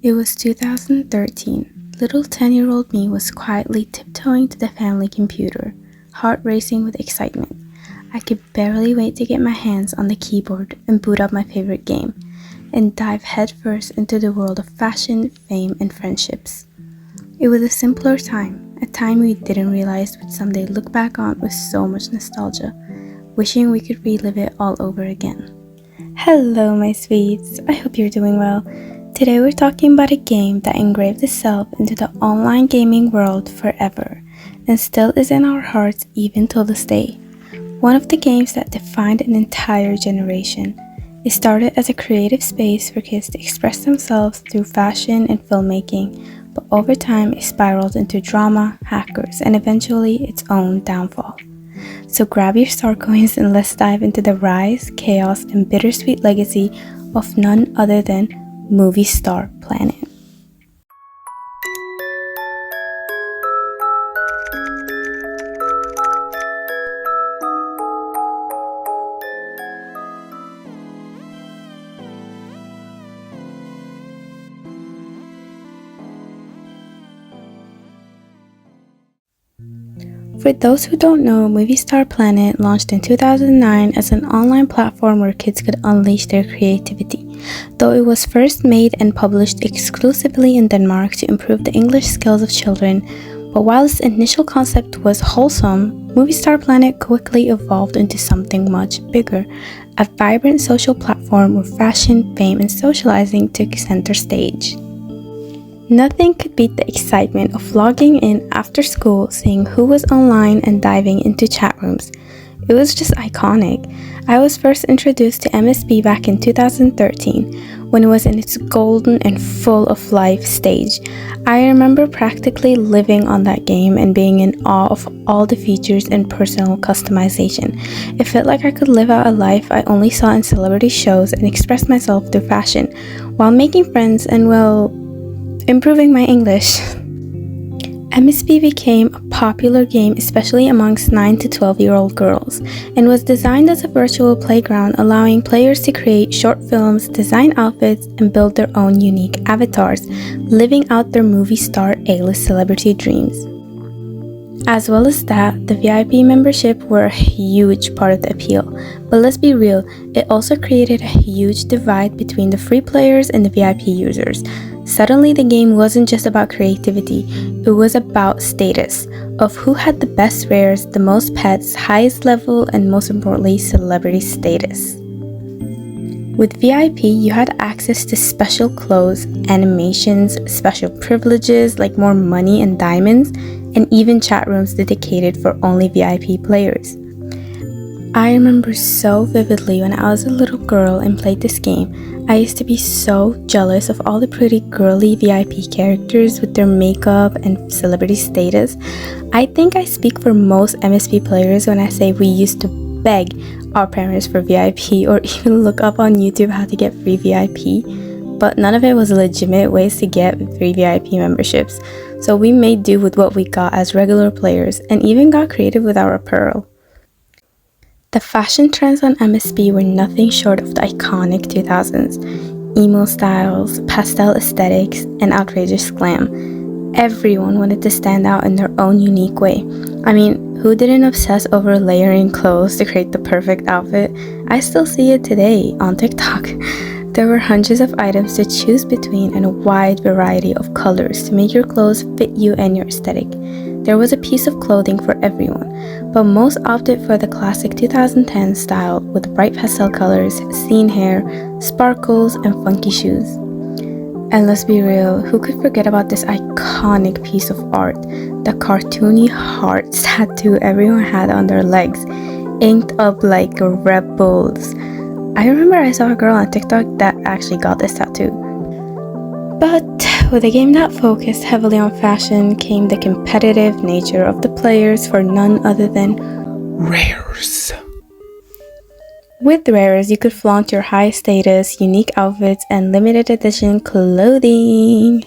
It was 2013. Little 10-year-old me was quietly tiptoeing to the family computer, heart racing with excitement. I could barely wait to get my hands on the keyboard and boot up my favorite game, and dive headfirst into the world of fashion, fame, and friendships. It was a simpler time, a time we didn't realize we'd someday look back on with so much nostalgia, wishing we could relive it all over again. Hello, my sweets. I hope you're doing well. Today we're talking about a game that engraved itself into the online gaming world forever, and still is in our hearts even till this day. One of the games that defined an entire generation. It started as a creative space for kids to express themselves through fashion and filmmaking, but over time it spiraled into drama, hackers, and eventually its own downfall. So grab your star coins and let's dive into the rise, chaos, and bittersweet legacy of none other than MovieStarPlanet. For those who don't know, MovieStarPlanet launched in 2009 as an online platform where kids could unleash their creativity. Though it was first made and published exclusively in Denmark to improve the English skills of children, but while its initial concept was wholesome, MovieStarPlanet quickly evolved into something much bigger, a vibrant social platform where fashion, fame, and socializing took center stage. Nothing could beat the excitement of logging in after school, seeing who was online, and diving into chat rooms. It was just iconic. I was first introduced to MSB back in 2013, when it was in its golden and full of life stage. I remember practically living on that game and being in awe of all the features and personal customization. It felt like I could live out a life I only saw in celebrity shows and express myself through fashion, while making friends and, well, improving my English. MSB became a popular game, especially amongst 9 to 12-year-old girls, and was designed as a virtual playground, allowing players to create short films, design outfits, and build their own unique avatars, living out their movie star A-list celebrity dreams. As well as that, the VIP membership were a huge part of the appeal. But let's be real, it also created a huge divide between the free players and the VIP users. Suddenly, the game wasn't just about creativity, it was about status, of who had the best rares, the most pets, highest level, and most importantly, celebrity status. With VIP, you had access to special clothes, animations, special privileges like more money and diamonds, and even chat rooms dedicated for only VIP players. I remember so vividly when I was a little girl and played this game. I used to be so jealous of all the pretty girly VIP characters with their makeup and celebrity status. I think I speak for most MSP players when I say we used to beg our parents for VIP or even look up on YouTube how to get free VIP, but none of it was legitimate ways to get free VIP memberships, so we made do with what we got as regular players and even got creative with our apparel. The fashion trends on MSB were nothing short of the iconic 2000s, emo styles, pastel aesthetics, and outrageous glam. Everyone wanted to stand out in their own unique way. I mean, who didn't obsess over layering clothes to create the perfect outfit? I still see it today on TikTok. There were hundreds of items to choose between and a wide variety of colors to make your clothes fit you and your aesthetic. There was a piece of clothing for everyone, but most opted for the classic 2010 style with bright pastel colors, scene hair, sparkles, and funky shoes. And let's be real, who could forget about this iconic piece of art, the cartoony hearts tattoo everyone had on their legs, inked up like rebels. I remember I saw a girl on TikTok that actually got this tattoo. But with a game that focused heavily on fashion came the competitive nature of the players for none other than rares. With rares, you could flaunt your high status, unique outfits, and limited edition clothing.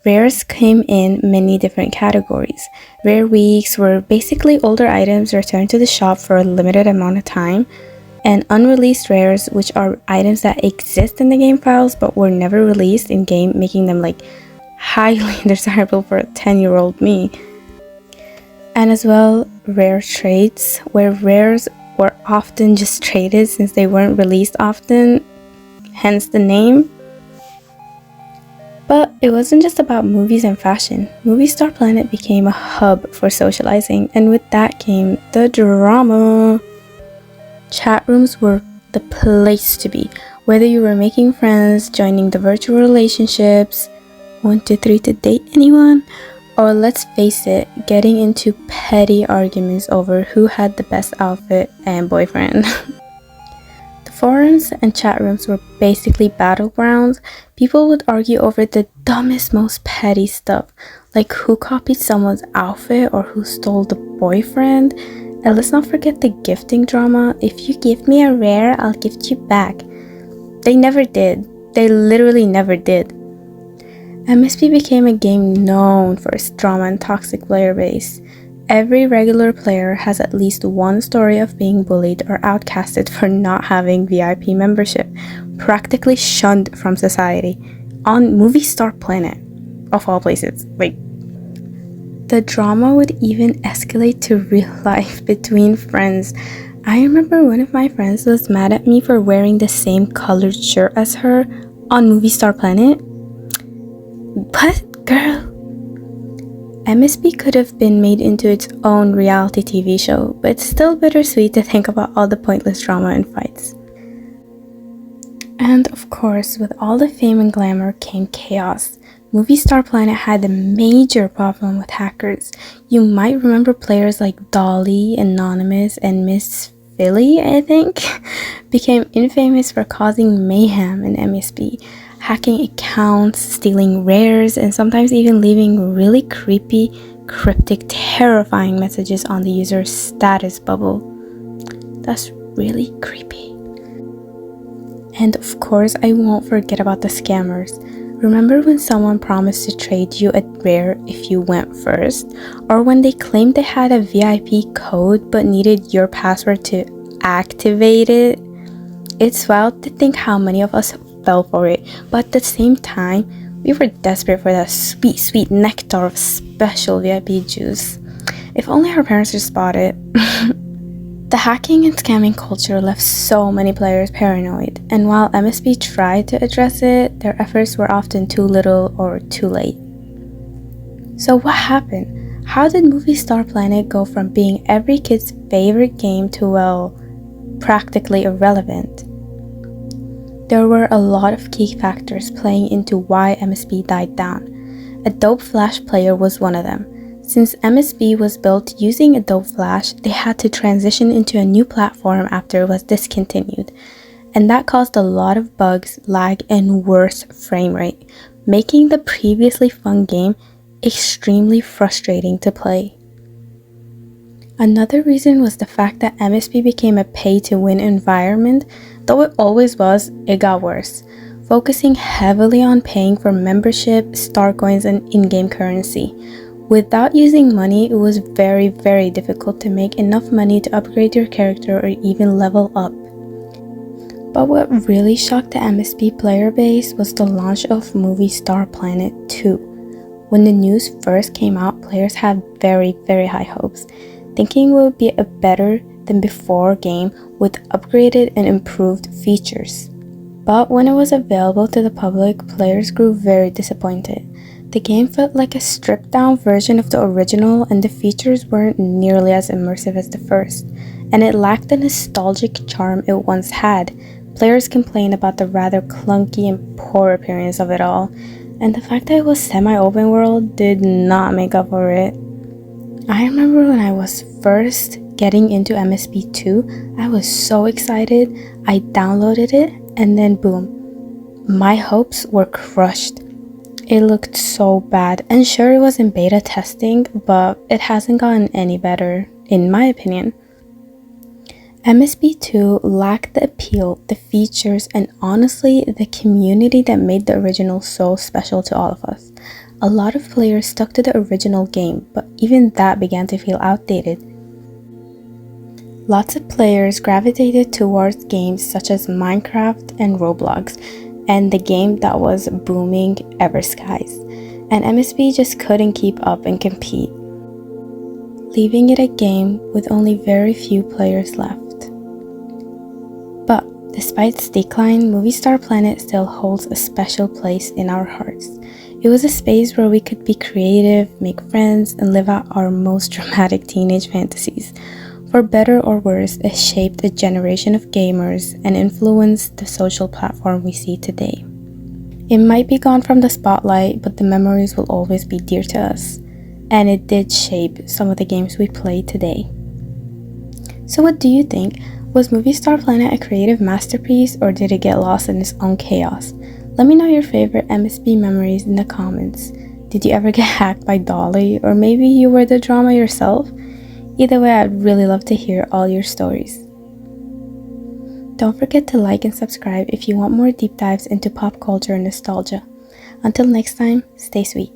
Rares came in many different categories. Rare weeks were basically older items returned to the shop for a limited amount of time. and unreleased rares, which are items that exist in the game files but were never released in game, making them like highly desirable for a 10-year-old me. And as well, rare trades, where rares were often just traded since they weren't released often, hence the name. But it wasn't just about movies and fashion. MovieStarPlanet became a hub for socializing, and with that came the drama. Chat rooms were the place to be, whether you were making friends, joining the virtual relationships, 1, 2, 3 to date anyone, or let's face it, getting into petty arguments over who had the best outfit and boyfriend. The forums and chat rooms were basically battlegrounds. People would argue over the dumbest, most petty stuff, like who copied someone's outfit or who stole the boyfriend. And let's not forget the gifting drama. If you give me a rare, I'll gift you back. They never did. They literally never did. MSP became a game known for its drama and toxic player base. Every regular player has at least one story of being bullied or outcasted for not having VIP membership, practically shunned from society, on MovieStarPlanet, of all places. Like, the drama would even escalate to real life between friends. I remember one of my friends was mad at me for wearing the same colored shirt as her on MovieStarPlanet. What, girl? MSP could have been made into its own reality TV show, but it's still bittersweet to think about all the pointless drama and fights. And of course, with all the fame and glamour came chaos. MovieStarPlanet had a major problem with hackers. You might remember players like Dolly, Anonymous, and Miss Philly, I think, became infamous for causing mayhem in MSP, hacking accounts, stealing rares, and sometimes even leaving really creepy, cryptic, terrifying messages on the user's status bubble. That's really creepy. And of course, I won't forget about the scammers. Remember when someone promised to trade you a rare if you went first? Or when they claimed they had a VIP code but needed your password to activate it? It's wild to think how many of us fell for it, but at the same time, we were desperate for that sweet, sweet nectar of special VIP juice. If only our parents just bought it. The hacking and scamming culture left so many players paranoid, and while MSP tried to address it, their efforts were often too little or too late. So what happened? How did MovieStarPlanet go from being every kid's favorite game to, well, practically irrelevant? There were a lot of key factors playing into why MSP died down. Adobe Flash Player was one of them. Since MSP was built using Adobe Flash, they had to transition into a new platform after it was discontinued, and that caused a lot of bugs, lag, and worse frame rate, making the previously fun game extremely frustrating to play. Another reason was the fact that MSP became a pay-to-win environment. Though it always was, it got worse, focusing heavily on paying for membership, star coins, and in-game currency. Without using money, it was very, very difficult to make enough money to upgrade your character or even level up. But what really shocked the MSP player base was the launch of MovieStarPlanet 2. When the news first came out, players had very, very high hopes, thinking it would be a better than before game with upgraded and improved features. But when it was available to the public, players grew very disappointed. The game felt like a stripped down version of the original, and the features weren't nearly as immersive as the first, and it lacked the nostalgic charm it once had. Players complained about the rather clunky and poor appearance of it all, and the fact that it was semi-open world did not make up for it. I remember when I was first getting into MSP2, I was so excited. I downloaded it, and then boom, my hopes were crushed. It looked so bad, and sure, it was in beta testing, but it hasn't gotten any better, in my opinion. MSP2 lacked the appeal, the features, and honestly, the community that made the original so special to all of us. A lot of players stuck to the original game, but even that began to feel outdated. Lots of players gravitated towards games such as Minecraft and Roblox, and the game that was booming, 𝗓𝗡𝗏𝗡, and MSB just couldn't keep up and compete, leaving it a game with only very few players left. But despite its decline, MovieStarPlanet still holds a special place in our hearts. It was a space where we could be creative, make friends, and live out our most dramatic teenage fantasies. For better or worse, it shaped a generation of gamers and influenced the social platform we see today. It might be gone from the spotlight, but the memories will always be dear to us. And it did shape some of the games we play today. So what do you think? Was MovieStarPlanet a creative masterpiece, or did it get lost in its own chaos? Let me know your favorite MSB memories in the comments. Did you ever get hacked by Dolly, or maybe you were the drama yourself? Either way, I'd really love to hear all your stories. Don't forget to like and subscribe if you want more deep dives into pop culture and nostalgia. Until next time, stay sweet.